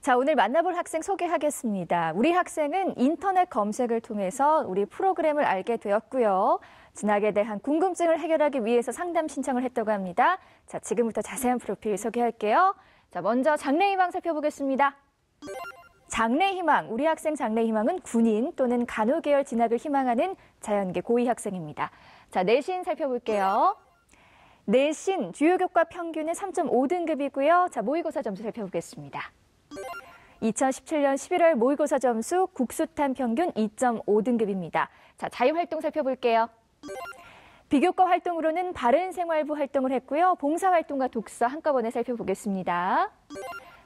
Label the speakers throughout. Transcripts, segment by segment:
Speaker 1: 자, 오늘 만나볼 학생 소개하겠습니다. 우리 학생은 인터넷 검색을 통해서 우리 프로그램을 알게 되었고요. 진학에 대한 궁금증을 해결하기 위해서 상담 신청을 했다고 합니다. 자, 지금부터 자세한 프로필 소개할게요. 자, 먼저 장래희망 살펴보겠습니다. 장래희망, 우리 학생 장래희망은 군인 또는 간호계열 진학을 희망하는 자연계 고2 학생입니다. 자, 내신 살펴볼게요. 내신 주요 교과 평균은 3.5등급이고요. 자, 모의고사 점수 살펴보겠습니다. 2017년 11월 모의고사 점수 국수탄 평균 2.5등급입니다. 자, 자유활동 살펴볼게요. 비교과 활동으로는 바른생활부 활동을 했고요. 봉사활동과 독서 한꺼번에 살펴보겠습니다.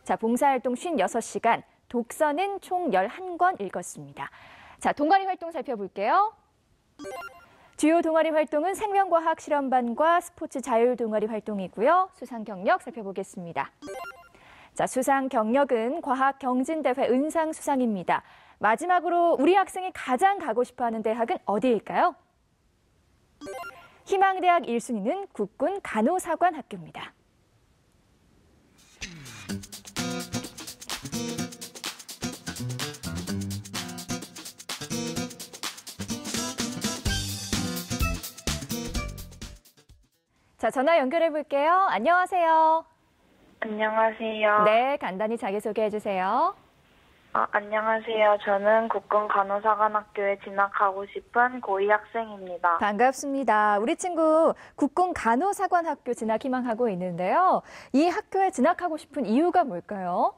Speaker 1: 자, 봉사활동 56시간, 독서는 총 11권 읽었습니다. 자, 동아리 활동 살펴볼게요. 주요 동아리 활동은 생명과학 실험반과 스포츠 자율 동아리 활동이고요. 수상 경력 살펴보겠습니다. 자, 수상 경력은 과학 경진대회 은상 수상입니다. 마지막으로 우리 학생이 가장 가고 싶어하는 대학은 어디일까요? 희망대학 1순위는 국군 간호사관학교입니다. 자, 전화 연결해 볼게요. 안녕하세요.
Speaker 2: 안녕하세요.
Speaker 1: 네, 간단히 자기소개해 주세요.
Speaker 2: 안녕하세요. 저는 국군 간호사관학교에 진학하고 싶은 고2 학생입니다.
Speaker 1: 반갑습니다. 우리 친구 국군 간호사관학교 진학 희망하고 있는데요. 이 학교에 진학하고 싶은 이유가 뭘까요?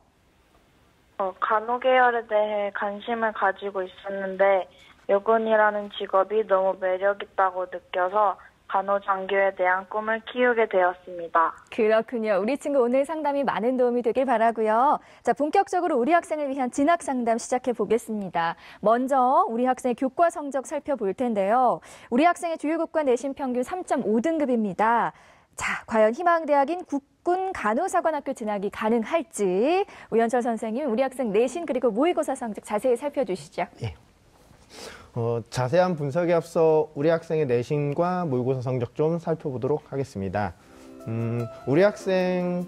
Speaker 2: 간호 계열에 대해 관심을 가지고 있었는데 요군이라는 직업이 너무 매력 있다고 느껴서 간호장교에 대한 꿈을 키우게 되었습니다.
Speaker 1: 그렇군요. 우리 친구 오늘 상담이 많은 도움이 되길 바라고요. 자, 본격적으로 우리 학생을 위한 진학 상담 시작해 보겠습니다. 먼저 우리 학생의 교과 성적 살펴볼 텐데요. 우리 학생의 주요 교과 내신 평균 3.5등급입니다. 자, 과연 희망대학인 국군 간호사관학교 진학이 가능할지 우연철 선생님, 우리 학생 내신 그리고 모의고사 성적 자세히 살펴주시죠.
Speaker 3: 예. 자세한 분석에 앞서 우리 학생의 내신과 모의고사 성적 좀 살펴보도록 하겠습니다. 우리 학생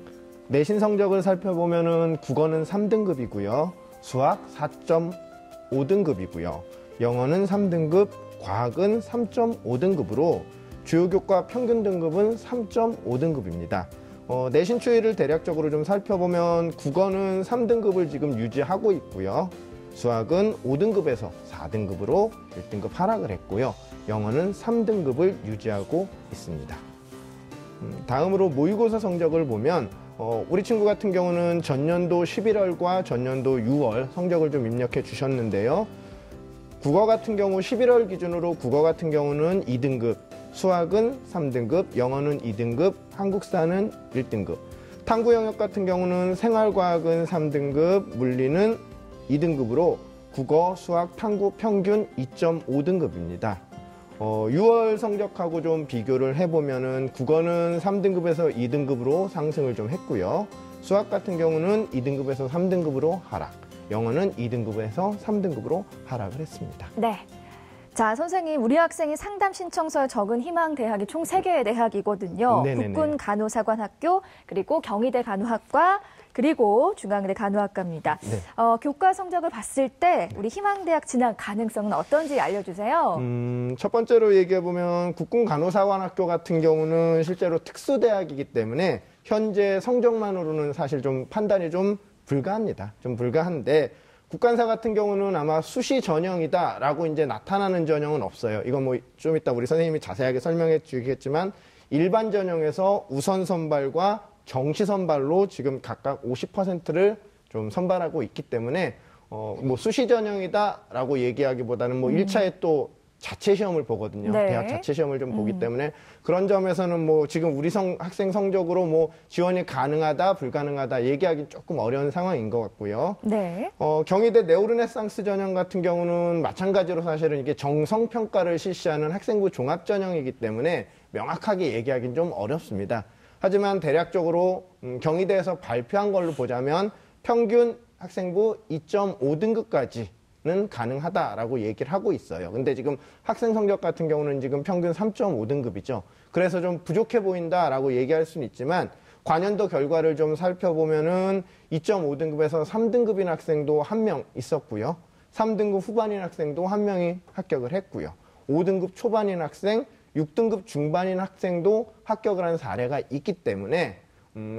Speaker 3: 내신 성적을 살펴보면은 국어는 3등급이고요. 수학 4.5등급이고요. 영어는 3등급, 과학은 3.5등급으로 주요 교과 평균 등급은 3.5등급입니다. 내신 추이를 대략적으로 좀 살펴보면 국어는 3등급을 지금 유지하고 있고요. 수학은 5등급에서 4등급으로 1등급 하락을 했고요. 영어는 3등급을 유지하고 있습니다. 다음으로 모의고사 성적을 보면 우리 친구 같은 경우는 전년도 11월과 전년도 6월 성적을 좀 입력해 주셨는데요. 국어 같은 경우 11월 기준으로 국어 같은 경우는 2등급, 수학은 3등급, 영어는 2등급, 한국사는 1등급. 탐구 영역 같은 경우는 생활과학은 3등급, 물리는 2등급으로 국어, 수학, 탐구 평균 2.5등급입니다. 6월 성적하고 좀 비교를 해보면은 국어는 3등급에서 2등급으로 상승을 좀 했고요. 수학 같은 경우는 2등급에서 3등급으로 하락, 영어는 2등급에서 3등급으로 하락을 했습니다.
Speaker 1: 네. 자, 선생님, 우리 학생이 상담 신청서에 적은 희망대학이 총 3개의 대학이거든요.
Speaker 3: 네네네.
Speaker 1: 국군 간호사관학교, 그리고 경희대 간호학과, 그리고 중앙대 간호학과입니다.
Speaker 3: 네.
Speaker 1: 교과 성적을 봤을 때 우리 희망대학 진학 가능성은 어떤지 알려주세요.
Speaker 3: 첫 번째로 얘기해보면 국군 간호사관학교 같은 경우는 실제로 특수대학이기 때문에 현재 성적만으로는 사실 좀 판단이 좀 불가합니다. 좀 불가한데 국간사 같은 경우는 아마 수시 전형이다라고 이제 나타나는 전형은 없어요. 이건 뭐 좀 이따 우리 선생님이 자세하게 설명해 주시겠지만 일반 전형에서 우선 선발과 정시 선발로 지금 각각 50%를 좀 선발하고 있기 때문에 뭐 수시 전형이다라고 얘기하기보다는 뭐 1차에 또 자체 시험을 보거든요.
Speaker 1: 네.
Speaker 3: 대학 자체 시험을 좀 보기 때문에 그런 점에서는 뭐 지금 우리 학생 성적으로 뭐 지원이 가능하다, 불가능하다 얘기하기 조금 어려운 상황인 것 같고요.
Speaker 1: 네.
Speaker 3: 경희대 네오르네상스 전형 같은 경우는 마찬가지로 사실은 이게 정성평가를 실시하는 학생부 종합 전형이기 때문에 명확하게 얘기하기는 좀 어렵습니다. 하지만 대략적으로 경희대에서 발표한 걸로 보자면 평균 학생부 2.5등급까지는 가능하다라고 얘기를 하고 있어요. 근데 지금 학생 성적 같은 경우는 지금 평균 3.5등급이죠. 그래서 좀 부족해 보인다라고 얘기할 수는 있지만 관연도 결과를 좀 살펴보면은 2.5등급에서 3등급인 학생도 한 명 있었고요. 3등급 후반인 학생도 한 명이 합격을 했고요. 5등급 초반인 학생, 6등급 중반인 학생도 합격을 한 사례가 있기 때문에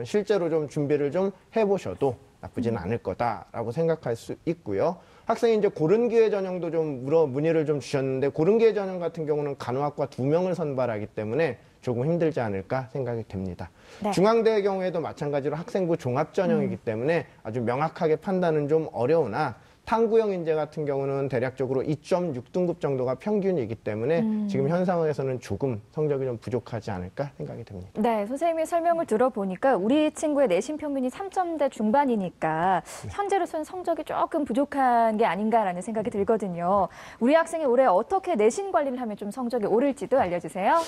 Speaker 3: 실제로 좀 준비를 좀 해보셔도 나쁘진 않을 거다라고 생각할 수 있고요. 학생이 이제 고른 기회 전형도 좀 문의를 좀 주셨는데, 고른 기회 전형 같은 경우는 간호학과 2명을 선발하기 때문에 조금 힘들지 않을까 생각이 됩니다.
Speaker 1: 네.
Speaker 3: 중앙대의 경우에도 마찬가지로 학생부 종합 전형이기 때문에 아주 명확하게 판단은 좀 어려우나, 탐구형 인재 같은 경우는 대략적으로 2.6등급 정도가 평균이기 때문에 지금 현 상황에서는 조금 성적이 좀 부족하지 않을까 생각이 듭니다.
Speaker 1: 네, 선생님의 설명을 들어보니까 우리 친구의 내신 평균이 3점대 중반이니까 현재로서는 성적이 조금 부족한 게 아닌가라는 생각이 들거든요. 우리 학생이 올해 어떻게 내신 관리를 하면 좀 성적이 오를지도 알려주세요.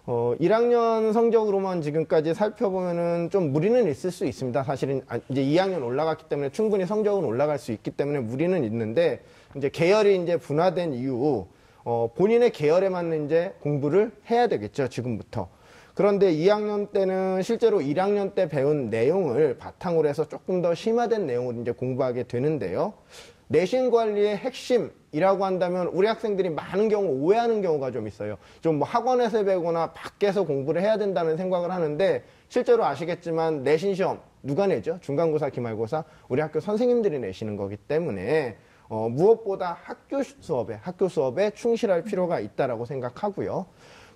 Speaker 3: 1학년 성적으로만 지금까지 살펴보면은 좀 무리는 있을 수 있습니다. 사실은 이제 2학년 올라갔기 때문에 충분히 성적은 올라갈 수 있기 때문에 무리는 있는데, 이제 계열이 이제 분화된 이후 본인의 계열에 맞는 이제 공부를 해야 되겠죠, 지금부터. 그런데 2학년 때는 실제로 1학년 때 배운 내용을 바탕으로 해서 조금 더 심화된 내용을 이제 공부하게 되는데요. 내신 관리의 핵심이라고 한다면 우리 학생들이 많은 경우 오해하는 경우가 좀 있어요. 좀 뭐 학원에서 배우거나 밖에서 공부를 해야 된다는 생각을 하는데, 실제로 아시겠지만 내신 시험 누가 내죠? 중간고사, 기말고사 우리 학교 선생님들이 내시는 거기 때문에 무엇보다 학교 수업에 충실할 필요가 있다라고 생각하고요.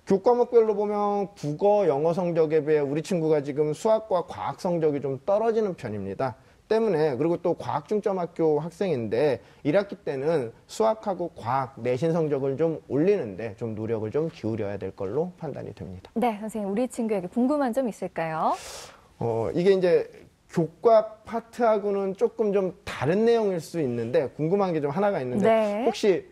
Speaker 3: 교과목별로 보면 국어, 영어 성적에 비해 우리 친구가 지금 수학과 과학 성적이 좀 떨어지는 편입니다. 때문에, 그리고 또 과학중점학교 학생인데 1학기 때는 수학하고 과학 내신 성적을 좀 올리는데 좀 노력을 좀 기울여야 될 걸로 판단이 됩니다.
Speaker 1: 네, 선생님, 우리 친구에게 궁금한 점 있을까요?
Speaker 3: 이게 이제 교과 파트하고는 조금 좀 다른 내용일 수 있는데 궁금한 게 좀 하나가 있는데,
Speaker 1: 네.
Speaker 3: 혹시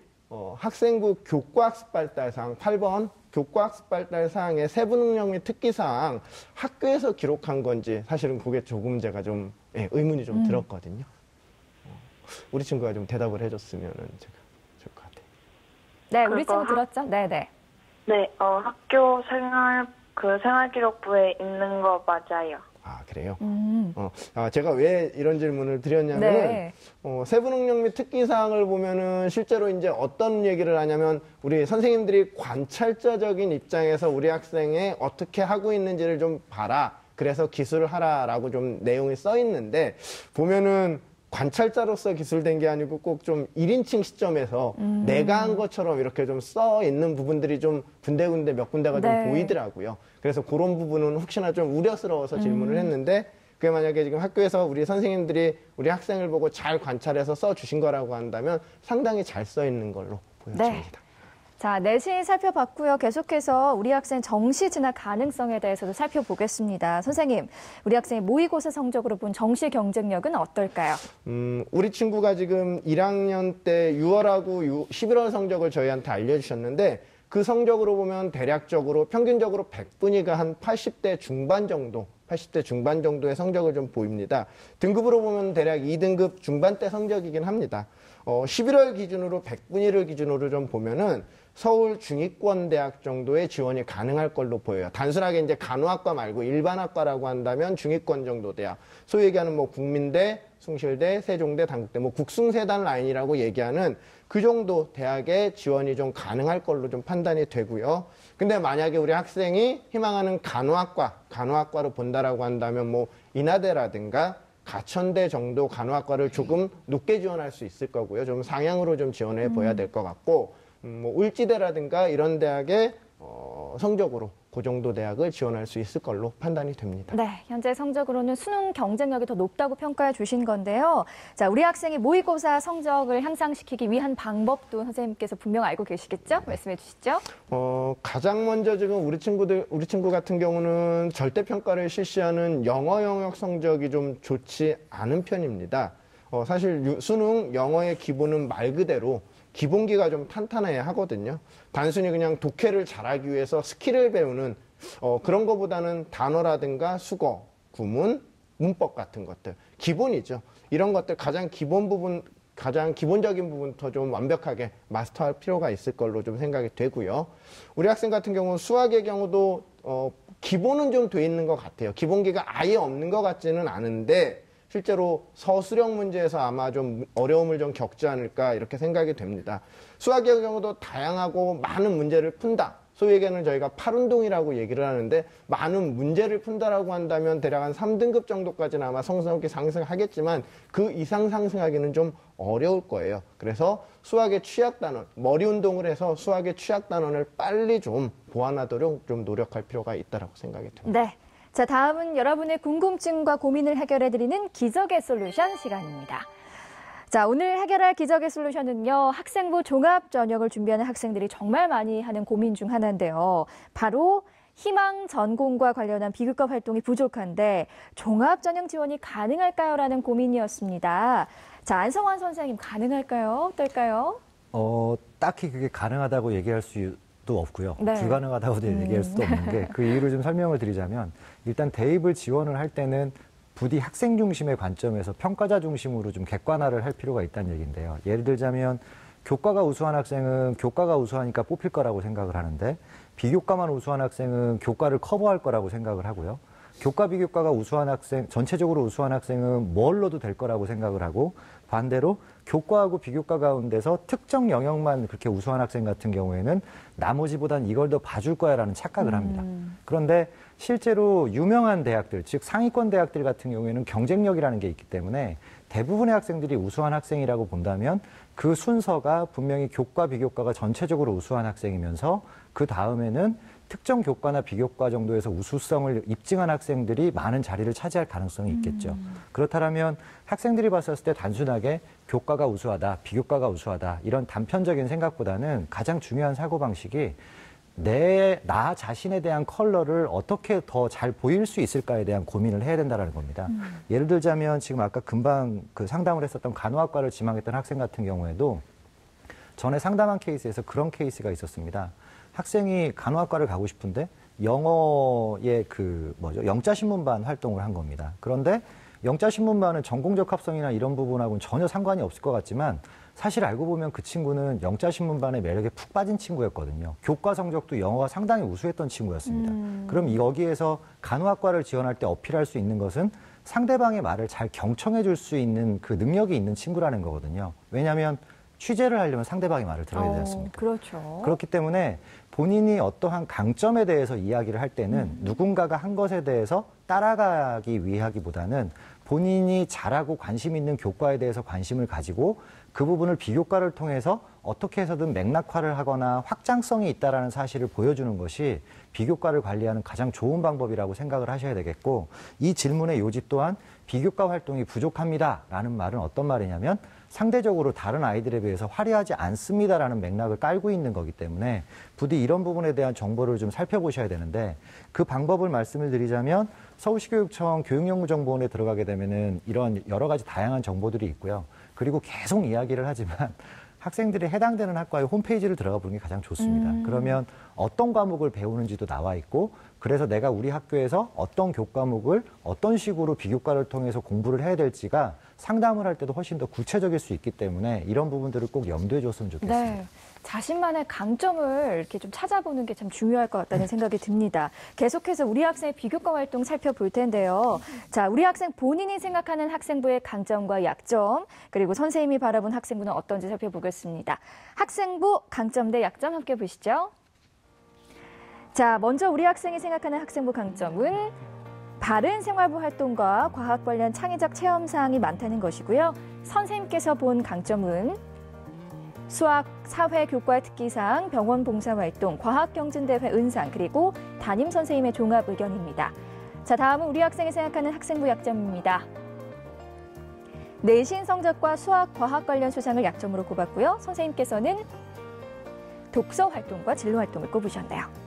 Speaker 3: 학생부 교과학습 발달사항 8번 교과학습 발달사항의 세부능력 및 특기사항 학교에서 기록한 건지, 사실은 그게 조금 제가 좀 의문이 좀 들었거든요. 우리 친구가 좀 대답을 해줬으면 제가 좋을 것 같아요.
Speaker 1: 네, 우리 친구
Speaker 2: 그거
Speaker 1: 들었죠? 네네.
Speaker 2: 네, 학교 생활기록부에 있는 거 맞아요.
Speaker 3: 아, 그래요? 제가 왜 이런 질문을 드렸냐면은,
Speaker 1: 네.
Speaker 3: 세부능력 및 특기사항을 보면은 실제로 이제 어떤 얘기를 하냐면, 우리 선생님들이 관찰자적인 입장에서 우리 학생이 어떻게 하고 있는지를 좀 봐라. 그래서 기술을 하라라고 좀 내용이 써 있는데, 보면은 관찰자로서 기술된 게 아니고 꼭 좀 1인칭 시점에서 내가 한 것처럼 이렇게 좀 써 있는 부분들이 좀 군데군데 몇 군데가
Speaker 1: 네.
Speaker 3: 좀 보이더라고요. 그래서 그런 부분은 혹시나 좀 우려스러워서 질문을 했는데, 그게 만약에 지금 학교에서 우리 선생님들이 우리 학생을 보고 잘 관찰해서 써 주신 거라고 한다면 상당히 잘 써 있는 걸로 보여집니다.
Speaker 1: 자, 내신 살펴봤고요. 계속해서 우리 학생 정시 진학 가능성에 대해서도 살펴보겠습니다. 선생님, 우리 학생의 모의고사 성적으로 본 정시 경쟁력은 어떨까요?
Speaker 3: 우리 친구가 지금 1학년 때 6월하고 11월 성적을 저희한테 알려주셨는데, 그 성적으로 보면 대략적으로 평균적으로 100분위가 한 80대 중반 정도의 성적을 좀 보입니다. 등급으로 보면 대략 2등급 중반대 성적이긴 합니다. 11월 기준으로 100분위를 기준으로 좀 보면은 서울 중위권 대학 정도의 지원이 가능할 걸로 보여요. 단순하게 이제 간호학과 말고 일반학과라고 한다면 중위권 정도 대학, 소위 얘기하는 뭐 국민대, 숭실대, 세종대, 단국대, 뭐 국숭세단 라인이라고 얘기하는 그 정도 대학에 지원이 좀 가능할 걸로 좀 판단이 되고요. 근데 만약에 우리 학생이 희망하는 간호학과로 본다라고 한다면 뭐 인하대라든가 가천대 정도 간호학과를 조금 높게 지원할 수 있을 거고요. 좀 상향으로 좀 지원해 보여야 될 것 같고, 뭐 울지대라든가 이런 대학의 성적으로 그 정도 대학을 지원할 수 있을 걸로 판단이 됩니다.
Speaker 1: 네, 현재 성적으로는 수능 경쟁력이 더 높다고 평가해 주신 건데요. 자, 우리 학생이 모의고사 성적을 향상시키기 위한 방법도 선생님께서 분명 알고 계시겠죠? 말씀해 주시죠.
Speaker 3: 가장 먼저 지금 우리 친구 같은 경우는 절대평가를 실시하는 영어 영역 성적이 좀 좋지 않은 편입니다. 사실 수능 영어의 기본은 말 그대로 기본기가 좀 탄탄해야 하거든요. 단순히 그냥 독해를 잘하기 위해서 스킬을 배우는 그런 것보다는 단어라든가 수거, 구문, 문법 같은 것들, 기본이죠. 이런 것들 가장 기본적인 부분부터 좀 완벽하게 마스터할 필요가 있을 걸로 좀 생각이 되고요. 우리 학생 같은 경우는 수학의 경우도 기본은 좀 돼 있는 것 같아요. 기본기가 아예 없는 것 같지는 않은데 실제로 서술형 문제에서 아마 좀 어려움을 좀 겪지 않을까 이렇게 생각이 됩니다. 수학의 경우도 다양하고 많은 문제를 푼다. 소위 얘기하는 저희가 8운동이라고 얘기를 하는데 많은 문제를 푼다라고 한다면 대략 한 3등급 정도까지는 아마 성적이 상승하겠지만 그 이상 상승하기는 좀 어려울 거예요. 그래서 수학의 취약 단원, 머리 운동을 해서 수학의 취약 단원을 빨리 좀 보완하도록 좀 노력할 필요가 있다고 생각이 듭니다.
Speaker 1: 네. 자, 다음은 여러분의 궁금증과 고민을 해결해드리는 기적의 솔루션 시간입니다. 자, 오늘 해결할 기적의 솔루션은요, 학생부 종합 전형을 준비하는 학생들이 정말 많이 하는 고민 중 하나인데요. 바로 희망 전공과 관련한 비교과 활동이 부족한데 종합 전형 지원이 가능할까요? 라는 고민이었습니다. 자, 안성환 선생님, 가능할까요? 어떨까요?
Speaker 4: 딱히 그게 가능하다고 얘기할 수도 없고요.
Speaker 1: 네.
Speaker 4: 불가능하다고도 얘기할 수도 없는 게 그 이유를 좀 설명을 드리자면 일단 대입을 지원을 할 때는 부디 학생 중심의 관점에서 평가자 중심으로 좀 객관화를 할 필요가 있다는 얘기인데요. 예를 들자면 교과가 우수한 학생은 교과가 우수하니까 뽑힐 거라고 생각을 하는데 비교과만 우수한 학생은 교과를 커버할 거라고 생각을 하고요. 교과 비교과가 우수한 학생, 전체적으로 우수한 학생은 뭘 넣어도 될 거라고 생각을 하고 반대로 교과하고 비교과 가운데서 특정 영역만 그렇게 우수한 학생 같은 경우에는 나머지보단 이걸 더 봐줄 거야라는 착각을 합니다. 그런데 실제로 유명한 대학들, 즉 상위권 대학들 같은 경우에는 경쟁력이라는 게 있기 때문에 대부분의 학생들이 우수한 학생이라고 본다면 그 순서가 분명히 교과, 비교과가 전체적으로 우수한 학생이면서 그 다음에는 특정 교과나 비교과 정도에서 우수성을 입증한 학생들이 많은 자리를 차지할 가능성이 있겠죠. 그렇다면 학생들이 봤을 때 단순하게 교과가 우수하다, 비교과가 우수하다 이런 단편적인 생각보다는 가장 중요한 사고방식이 나 자신에 대한 컬러를 어떻게 더 잘 보일 수 있을까에 대한 고민을 해야 된다는 겁니다. 예를 들자면 지금 아까 금방 그 상담을 했었던 간호학과를 지망했던 학생 같은 경우에도 전에 상담한 케이스에서 그런 케이스가 있었습니다. 학생이 간호학과를 가고 싶은데 영어의 영자신문반 활동을 한 겁니다. 그런데 영자신문반은 전공적 합성이나 이런 부분하고는 전혀 상관이 없을 것 같지만 사실 알고 보면 그 친구는 영자신문반의 매력에 푹 빠진 친구였거든요. 교과 성적도 영어가 상당히 우수했던 친구였습니다. 그럼 여기에서 간호학과를 지원할 때 어필할 수 있는 것은 상대방의 말을 잘 경청해 줄 수 있는 그 능력이 있는 친구라는 거거든요. 왜냐하면 취재를 하려면 상대방의 말을 들어야 되지 않습니까?
Speaker 1: 그렇죠.
Speaker 4: 그렇기 때문에 본인이 어떠한 강점에 대해서 이야기를 할 때는 누군가가 한 것에 대해서 따라가기 위하기보다는 본인이 잘하고 관심 있는 교과에 대해서 관심을 가지고 그 부분을 비교과를 통해서 어떻게 해서든 맥락화를 하거나 확장성이 있다는 사실을 보여주는 것이 비교과를 관리하는 가장 좋은 방법이라고 생각을 하셔야 되겠고 이 질문의 요지 또한 비교과 활동이 부족합니다라는 말은 어떤 말이냐면 상대적으로 다른 아이들에 비해서 화려하지 않습니다라는 맥락을 깔고 있는 거기 때문에 부디 이런 부분에 대한 정보를 좀 살펴보셔야 되는데 그 방법을 말씀을 드리자면 서울시교육청 교육연구정보원에 들어가게 되면은 이런 여러 가지 다양한 정보들이 있고요. 그리고 계속 이야기를 하지만 학생들이 해당되는 학과의 홈페이지를 들어가 보는 게 가장 좋습니다. 그러면 어떤 과목을 배우는지도 나와 있고 그래서 내가 우리 학교에서 어떤 교과목을 어떤 식으로 비교과를 통해서 공부를 해야 될지가 상담을 할 때도 훨씬 더 구체적일 수 있기 때문에 이런 부분들을 꼭 염두에 줬으면 좋겠습니다.
Speaker 1: 네. 자신만의 강점을 이렇게 좀 찾아보는 게 참 중요할 것 같다는 생각이 듭니다. 계속해서 우리 학생의 비교과 활동 살펴볼 텐데요. 자, 우리 학생 본인이 생각하는 학생부의 강점과 약점, 그리고 선생님이 바라본 학생부는 어떤지 살펴보겠습니다. 학생부 강점 대 약점 함께 보시죠. 자, 먼저 우리 학생이 생각하는 학생부 강점은 바른 생활부 활동과 과학 관련 창의적 체험 사항이 많다는 것이고요. 선생님께서 본 강점은 수학, 사회, 교과 특기사항, 병원 봉사활동, 과학경진대회 은상, 그리고 담임 선생님의 종합 의견입니다. 자, 다음은 우리 학생이 생각하는 학생부 약점입니다. 내신 성적과 수학, 과학 관련 수상을 약점으로 꼽았고요. 선생님께서는 독서 활동과 진로 활동을 꼽으셨네요.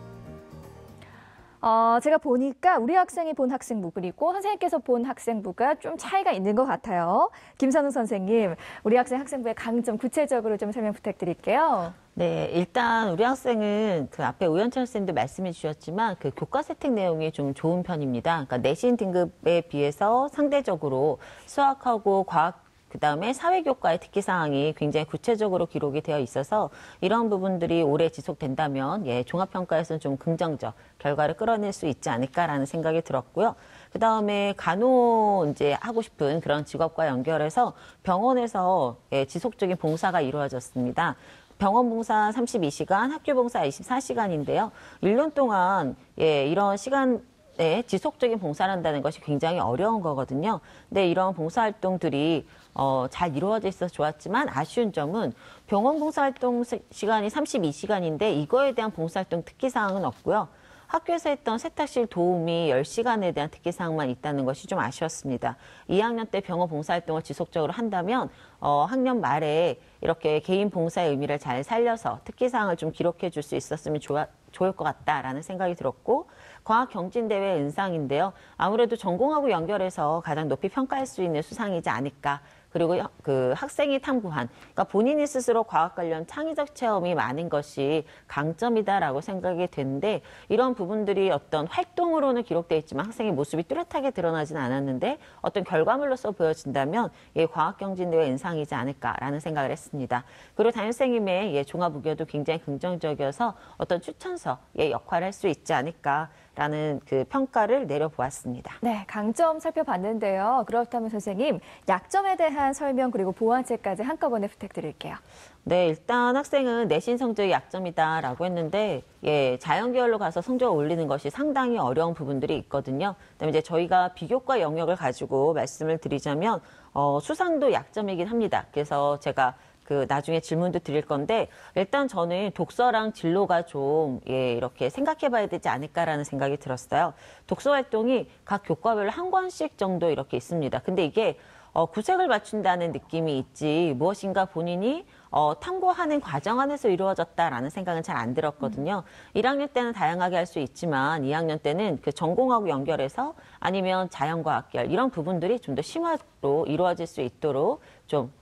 Speaker 1: 제가 보니까 우리 학생이 본 학생부 그리고 선생님께서 본 학생부가 좀 차이가 있는 것 같아요. 김선우 선생님, 우리 학생 학생부의 강점 구체적으로 좀 설명 부탁드릴게요.
Speaker 5: 네, 일단 우리 학생은 그 앞에 오연철 선생님도 말씀해 주셨지만 그 교과 세팅 내용이 좀 좋은 편입니다. 그러니까 내신 등급에 비해서 상대적으로 수학하고 과학 그다음에 사회교과의 특기사항이 굉장히 구체적으로 기록이 되어 있어서 이런 부분들이 오래 지속된다면 종합평가에서는 좀 긍정적 결과를 끌어낼 수 있지 않을까라는 생각이 들었고요. 그다음에 간호 이제 하고 싶은 그런 직업과 연결해서 병원에서 지속적인 봉사가 이루어졌습니다. 병원 봉사 32시간, 학교 봉사 24시간인데요. 1년 동안 이런 시간에 지속적인 봉사를 한다는 것이 굉장히 어려운 거거든요. 근데 이런 봉사활동들이 잘 이루어져 있어서 좋았지만 아쉬운 점은 병원 봉사활동 시간이 32시간인데 이거에 대한 봉사활동 특기사항은 없고요. 학교에서 했던 세탁실 도우미 10시간에 대한 특기사항만 있다는 것이 좀 아쉬웠습니다. 2학년 때 병원 봉사활동을 지속적으로 한다면 학년 말에 이렇게 개인 봉사의 의미를 잘 살려서 특기사항을 좀 기록해 줄 수 있었으면 좋을 것 같다라는 생각이 들었고 과학경진대회 은상인데요. 아무래도 전공하고 연결해서 가장 높이 평가할 수 있는 수상이지 않을까. 그리고 그 학생이 탐구한, 그러니까 본인이 스스로 과학 관련 창의적 체험이 많은 것이 강점이다라고 생각이 되는데 이런 부분들이 어떤 활동으로는 기록되어 있지만 학생의 모습이 뚜렷하게 드러나지는 않았는데 어떤 결과물로서 보여진다면 과학경진대회 은상이지 않을까라는 생각을 했습니다. 그리고 담임선생님의 종합의견도 굉장히 긍정적이어서 어떤 추천서의 역할을 할 수 있지 않을까라는 그 평가를 내려보았습니다.
Speaker 1: 네, 강점 살펴봤는데요. 그렇다면 선생님, 약점에 대한 설명 그리고 보완책까지 한꺼번에 부탁드릴게요.
Speaker 5: 네, 일단 학생은 내신 성적이 약점이다라고 했는데 자연계열로 가서 성적을 올리는 것이 상당히 어려운 부분들이 있거든요. 그다음에 이제 저희가 비교과 영역을 가지고 말씀을 드리자면 수상도 약점이긴 합니다. 그래서 제가 나중에 질문도 드릴 건데 일단 저는 독서랑 진로가 좀 이렇게 생각해 봐야 되지 않을까라는 생각이 들었어요. 독서 활동이 각 교과별로 한 권씩 정도 이렇게 있습니다. 근데 이게 구색을 맞춘다는 느낌이 있지 무엇인가 본인이 탐구하는 과정 안에서 이루어졌다라는 생각은 잘 안 들었거든요. 1학년 때는 다양하게 할 수 있지만 2학년 때는 그 전공하고 연결해서 아니면 자연과학계열 이런 부분들이 좀 더 심화로 이루어질 수 있도록 좀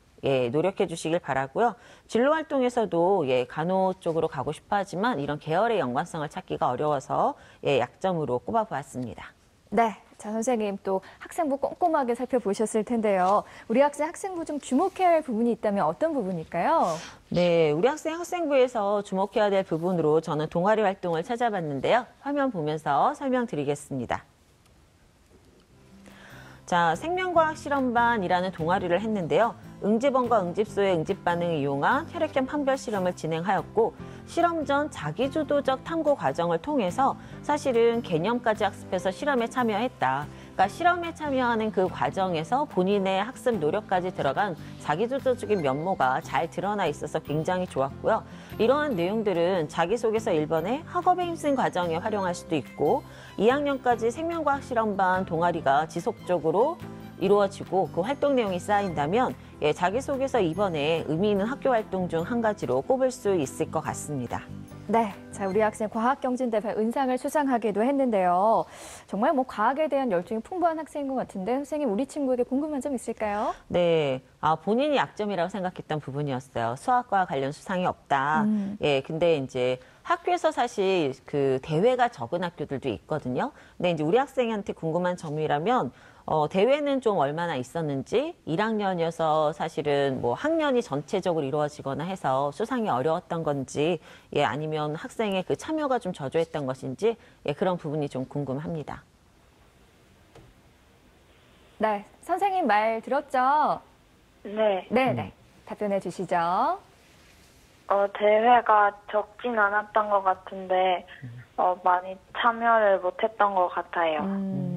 Speaker 5: 노력해 주시길 바라고요. 진로 활동에서도 간호 쪽으로 가고 싶어 하지만 이런 계열의 연관성을 찾기가 어려워서 약점으로 꼽아보았습니다.
Speaker 1: 네. 자, 선생님 또 학생부 꼼꼼하게 살펴보셨을 텐데요. 우리 학생부 좀 주목해야 할 부분이 있다면 어떤 부분일까요?
Speaker 5: 네, 우리 학생부에서 주목해야 될 부분으로 저는 동아리 활동을 찾아봤는데요. 화면 보면서 설명드리겠습니다. 자, 생명과학 실험반이라는 동아리를 했는데요. 응집원과 응집소의 응집 반응을 이용한 혈액형 판별 실험을 진행하였고 실험 전 자기주도적 탐구 과정을 통해서 사실은 개념까지 학습해서 실험에 참여했다. 그러니까 실험에 참여하는 그 과정에서 본인의 학습 노력까지 들어간 자기주도적인 면모가 잘 드러나 있어서 굉장히 좋았고요. 이러한 내용들은 자기소개서 1번에 학업에 힘쓴 과정에 활용할 수도 있고 2학년까지 생명과학 실험반 동아리가 지속적으로 이루어지고 그 활동 내용이 쌓인다면 자기소개서 2번에 의미 있는 학교 활동 중 한 가지로 꼽을 수 있을 것 같습니다.
Speaker 1: 네, 자 우리 학생 과학경진대회 은상을 수상하기도 했는데요. 정말 과학에 대한 열정이 풍부한 학생인 것 같은데 선생님 우리 친구에게 궁금한 점 있을까요?
Speaker 5: 네, 본인이 약점이라고 생각했던 부분이었어요. 수학과 관련 수상이 없다. 근데 이제 학교에서 사실 그 대회가 적은 학교들도 있거든요. 근데 이제 우리 학생한테 궁금한 점이라면 대회는 좀 얼마나 있었는지 1학년이어서 사실은 학년이 전체적으로 이루어지거나 해서 수상이 어려웠던 건지 아니면 학생의 그 참여가 좀 저조했던 것인지 그런 부분이 좀 궁금합니다.
Speaker 1: 네, 선생님 말 들었죠?
Speaker 2: 네.
Speaker 1: 네. 답변해 주시죠.
Speaker 2: 대회가 적진 않았던 것 같은데 많이 참여를 못했던 것 같아요.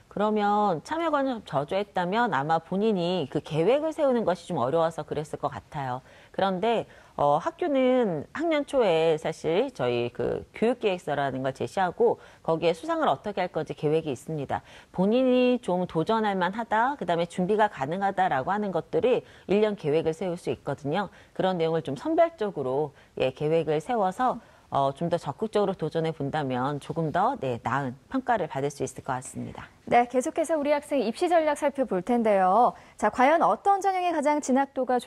Speaker 5: 그러면 참여가 좀 저조했다면 아마 본인이 그 계획을 세우는 것이 좀 어려워서 그랬을 것 같아요. 그런데 학교는 학년 초에 사실 저희 그 교육기획서라는 걸 제시하고 거기에 수상을 어떻게 할 건지 계획이 있습니다. 본인이 좀 도전할 만하다, 그다음에 준비가 가능하다라고 하는 것들이 1년 계획을 세울 수 있거든요. 그런 내용을 좀 선별적으로 계획을 세워서 좀 더 적극적으로 도전해 본다면 조금 더 나은 평가를 받을 수 있을 것 같습니다.
Speaker 1: 네, 계속해서 우리 학생 입시 전략 살펴볼 텐데요. 자, 과연 어떤 전형이 가장 진학도가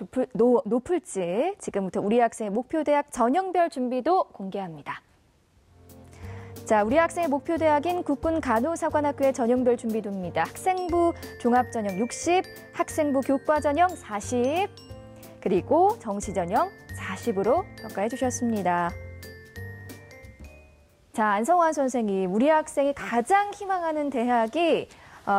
Speaker 1: 높을지 지금부터 우리 학생의 목표 대학 전형별 준비도 공개합니다. 자, 우리 학생의 목표 대학인 국군간호사관학교의 전형별 준비도입니다. 학생부 종합전형 60, 학생부 교과전형 40, 그리고 정시전형 40으로 평가해 주셨습니다. 자, 안성환 선생님, 우리 학생이 가장 희망하는 대학이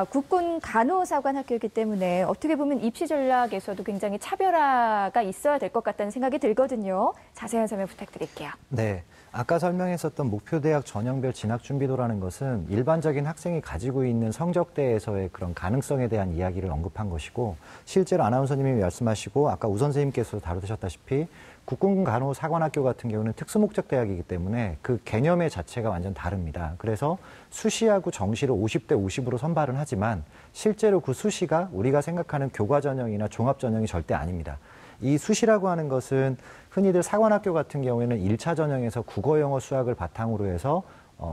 Speaker 1: 국군간호사관학교이기 때문에 어떻게 보면 입시 전략에서도 굉장히 차별화가 있어야 될 것 같다는 생각이 들거든요. 자세한 설명 부탁드릴게요.
Speaker 4: 네. 아까 설명했었던 목표대학 전형별 진학준비도라는 것은 일반적인 학생이 가지고 있는 성적대에서의 그런 가능성에 대한 이야기를 언급한 것이고, 실제로 아나운서님이 말씀하시고 아까 우 선생님께서 다루셨다시피 국군간호사관학교 같은 경우는 특수목적 대학이기 때문에 그 개념의 자체가 완전 다릅니다. 그래서 수시하고 정시를 50대 50으로 선발은 하지만 실제로 그 수시가 우리가 생각하는 교과전형이나 종합전형이 절대 아닙니다. 이 수시라고 하는 것은 흔히들 사관학교 같은 경우에는 1차 전형에서 국어, 영어, 수학을 바탕으로 해서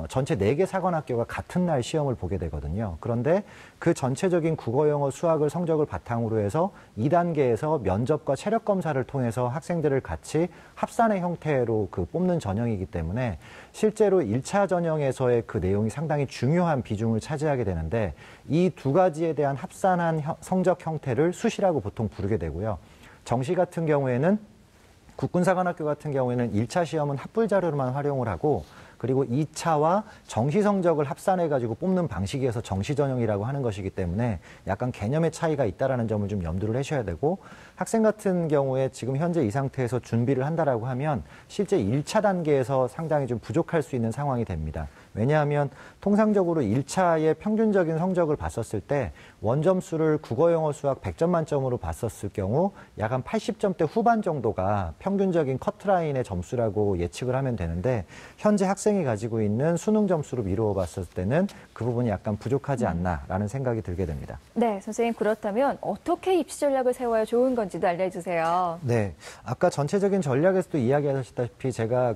Speaker 4: 전체 4개 사관학교가 같은 날 시험을 보게 되거든요. 그런데 그 전체적인 국어, 영어, 수학을 성적을 바탕으로 해서 2단계에서 면접과 체력 검사를 통해서 학생들을 같이 합산의 형태로 뽑는 전형이기 때문에 실제로 1차 전형에서의 그 내용이 상당히 중요한 비중을 차지하게 되는데, 이 두 가지에 대한 합산한 성적 형태를 수시라고 보통 부르게 되고요. 정시 같은 경우에는 국군사관학교 같은 경우에는 1차 시험은 합불 자료로만 활용을 하고, 그리고 2차와 정시 성적을 합산해가지고 뽑는 방식이어서 정시 전형이라고 하는 것이기 때문에 약간 개념의 차이가 있다는 점을 좀 염두를 하셔야 되고, 학생 같은 경우에 지금 현재 이 상태에서 준비를 한다라고 하면 실제 1차 단계에서 상당히 좀 부족할 수 있는 상황이 됩니다. 왜냐하면 통상적으로 1차의 평균적인 성적을 봤었을 때 원점수를 국어, 영어, 수학 100점 만점으로 봤었을 경우 약 한 80점대 후반 정도가 평균적인 커트라인의 점수라고 예측을 하면 되는데, 현재 학생이 가지고 있는 수능 점수로 미루어 봤을 때는 그 부분이 약간 부족하지 않나라는 생각이 들게 됩니다.
Speaker 1: 네, 선생님, 그렇다면 어떻게 입시 전략을 세워야 좋은 건지도 알려주세요.
Speaker 4: 네, 아까 전체적인 전략에서도 이야기하셨다시피 제가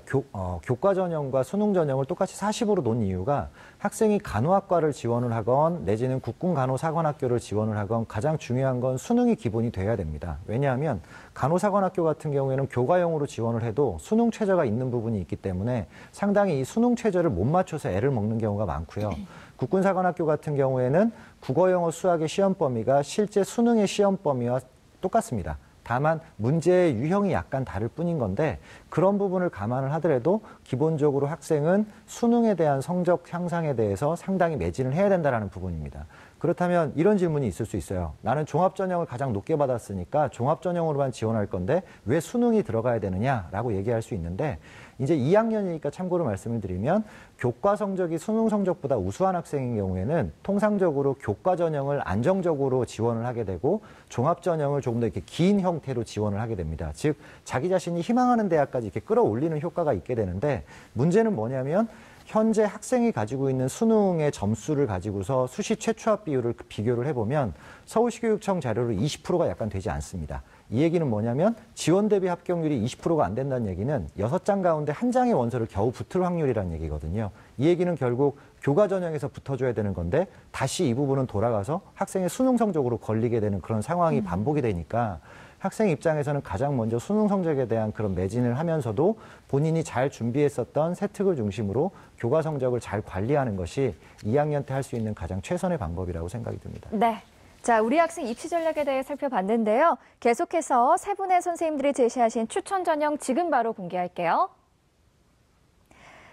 Speaker 4: 교과 전형과 수능 전형을 똑같이 40으로 놓은 이유가, 학생이 간호학과를 지원을 하건 내지는 국군간호사관학교를 지원을 하건 가장 중요한 건 수능이 기본이 돼야 됩니다. 왜냐하면 간호사관학교 같은 경우에는 교과형으로 지원을 해도 수능 최저가 있는 부분이 있기 때문에 상당히 이 수능 최저를 못 맞춰서 애를 먹는 경우가 많고요. 국군사관학교 같은 경우에는 국어, 영어, 수학의 시험 범위가 실제 수능의 시험 범위와 똑같습니다. 다만 문제의 유형이 약간 다를 뿐인 건데, 그런 부분을 감안을 하더라도 기본적으로 학생은 수능에 대한 성적 향상에 대해서 상당히 매진을 해야 된다는 부분입니다. 그렇다면 이런 질문이 있을 수 있어요. 나는 종합전형을 가장 높게 받았으니까 종합전형으로만 지원할 건데 왜 수능이 들어가야 되느냐라고 얘기할 수 있는데, 이제 2학년이니까 참고로 말씀을 드리면 교과 성적이 수능 성적보다 우수한 학생인 경우에는 통상적으로 교과 전형을 안정적으로 지원을 하게 되고 종합 전형을 조금 더 이렇게 긴 형태로 지원을 하게 됩니다. 즉 자기 자신이 희망하는 대학까지 이렇게 끌어올리는 효과가 있게 되는데, 문제는 뭐냐면 현재 학생이 가지고 있는 수능의 점수를 가지고서 수시 최초합 비율을 비교를 해보면 서울시교육청 자료로 20%가 약간 되지 않습니다. 이 얘기는 뭐냐면 지원 대비 합격률이 20%가 안 된다는 얘기는 6장 가운데 1장의 원서를 겨우 붙을 확률이라는 얘기거든요. 이 얘기는 결국 교과 전형에서 붙어줘야 되는 건데 다시 이 부분은 돌아가서 학생의 수능 성적으로 걸리게 되는 그런 상황이 반복이 되니까 학생 입장에서는 가장 먼저 수능 성적에 대한 그런 매진을 하면서도 본인이 잘 준비했었던 세특을 중심으로 교과 성적을 잘 관리하는 것이 2학년 때 할 수 있는 가장 최선의 방법이라고 생각이 듭니다.
Speaker 1: 네. 자, 우리 학생 입시 전략에 대해 살펴봤는데요. 계속해서 세 분의 선생님들이 제시하신 추천 전형 지금 바로 공개할게요.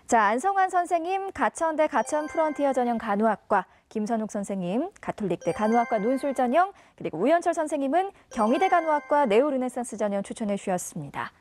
Speaker 1: 자, 안성환 선생님, 가천대 가천 프론티어 전형 간호학과, 김선욱 선생님, 가톨릭대 간호학과 논술 전형, 그리고 우현철 선생님은 경희대 간호학과 네오르네상스 전형 추천해 주셨습니다.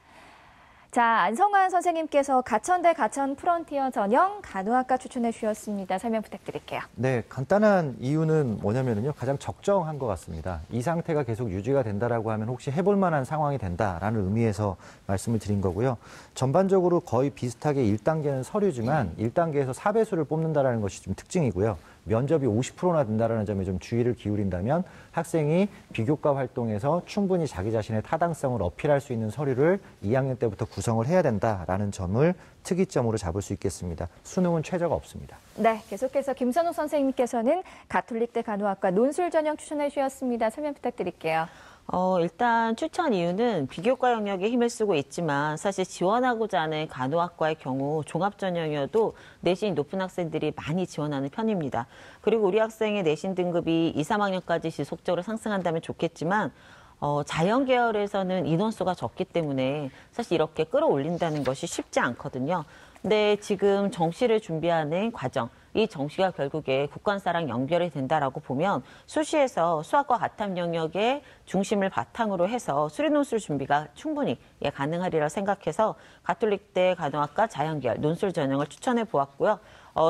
Speaker 1: 자, 안성환 선생님께서 가천대 가천 프론티어 전형 간호학과 추천해 주셨습니다. 설명 부탁드릴게요.
Speaker 4: 네, 간단한 이유는 뭐냐면요, 가장 적정한 것 같습니다. 이 상태가 계속 유지가 된다라고 하면 혹시 해볼 만한 상황이 된다라는 의미에서 말씀을 드린 거고요. 전반적으로 거의 비슷하게 1단계는 서류지만 1단계에서 4배수를 뽑는다라는 것이 좀 특징이고요. 면접이 50%나 된다는 점에 좀 주의를 기울인다면 학생이 비교과 활동에서 충분히 자기 자신의 타당성을 어필할 수 있는 서류를 2학년 때부터 구성을 해야 된다라는 점을 특이점으로 잡을 수 있겠습니다. 수능은 최저가 없습니다.
Speaker 1: 네, 계속해서 김선욱 선생님께서는 가톨릭대 간호학과 논술 전형 추천해 주셨습니다. 설명 부탁드릴게요.
Speaker 5: 일단 추천 이유는 비교과 영역에 힘을 쓰고 있지만 사실 지원하고자 하는 간호학과의 경우 종합전형이어도 내신이 높은 학생들이 많이 지원하는 편입니다. 그리고 우리 학생의 내신 등급이 2, 3학년까지 지속적으로 상승한다면 좋겠지만 자연 계열에서는 인원수가 적기 때문에 사실 이렇게 끌어올린다는 것이 쉽지 않거든요. 근데 지금 정시를 준비하는 과정, 이 정시가 결국에 국관사랑 연결이 된다라고 보면 수시에서 수학과 가탐 영역의 중심을 바탕으로 해서 수리논술 준비가 충분히 가능하리라 생각해서 가톨릭대 간호학과 자연계열 논술 전형을 추천해 보았고요.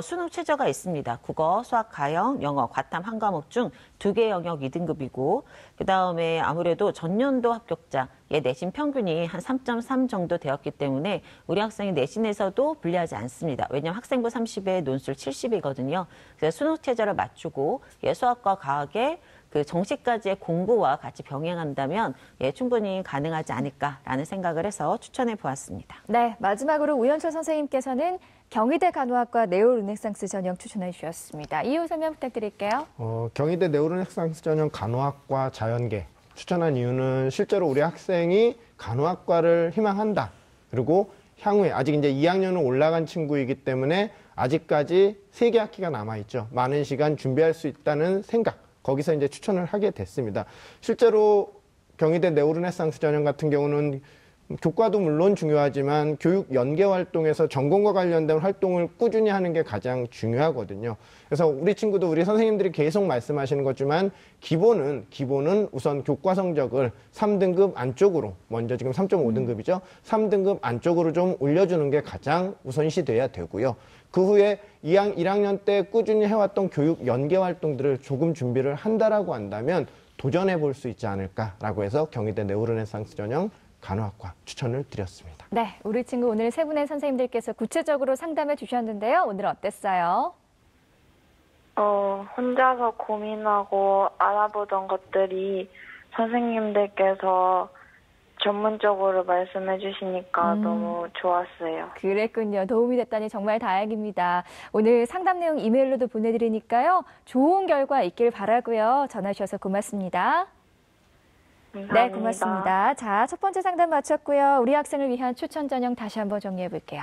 Speaker 5: 수능 최저가 있습니다. 국어, 수학, 가영, 영어, 과탐 한 과목 중 2개 영역 2등급이고 그다음에 아무래도 전년도 합격자의 내신 평균이 한 3.3 정도 되었기 때문에 우리 학생이 내신에서도 불리하지 않습니다. 왜냐하면 학생부 30에 논술 70이거든요. 그래서 수능 최저를 맞추고 수학과 과학의 그 정시까지의 공부와 같이 병행한다면 충분히 가능하지 않을까라는 생각을 해서 추천해 보았습니다.
Speaker 1: 네, 마지막으로 우연철 선생님께서는 경희대 간호학과 네오르네상스 전형 추천해 주셨습니다. 이유 설명 부탁드릴게요.
Speaker 3: 경희대 네오르네상스 전형 간호학과 자연계 추천한 이유는 실제로 우리 학생이 간호학과를 희망한다. 그리고 향후에 아직 이제 2학년은 올라간 친구이기 때문에 아직까지 3개 학기가 남아있죠. 많은 시간 준비할 수 있다는 생각. 거기서 이제 추천을 하게 됐습니다. 실제로 경희대 네오르네상스 전형 같은 경우는 교과도 물론 중요하지만 교육 연계 활동에서 전공과 관련된 활동을 꾸준히 하는 게 가장 중요하거든요. 그래서 우리 친구도 우리 선생님들이 계속 말씀하시는 거지만 기본은 우선 교과 성적을 3등급 안쪽으로 먼저 지금 3.5등급이죠. 3등급 안쪽으로 좀 올려주는 게 가장 우선시 돼야 되고요. 그 후에 1학년 때 꾸준히 해왔던 교육 연계 활동들을 조금 준비를 한다라고 한다면 도전해 볼 수 있지 않을까라고 해서 경희대 네오르네상스 전형 간호학과 추천을 드렸습니다.
Speaker 1: 네, 우리 친구 오늘 세 분의 선생님들께서 구체적으로 상담해 주셨는데요. 오늘 어땠어요?
Speaker 2: 혼자서 고민하고 알아보던 것들이 선생님들께서 전문적으로 말씀해 주시니까 너무 좋았어요.
Speaker 1: 그랬군요. 도움이 됐다니 정말 다행입니다. 오늘 상담 내용 이메일로도 보내드리니까요. 좋은 결과 있길 바라고요. 전화 주셔서 고맙습니다.
Speaker 2: 감사합니다.
Speaker 1: 네, 고맙습니다. 자, 첫 번째 상담 마쳤고요. 우리 학생을 위한 추천 전형 다시 한번 정리해 볼게요.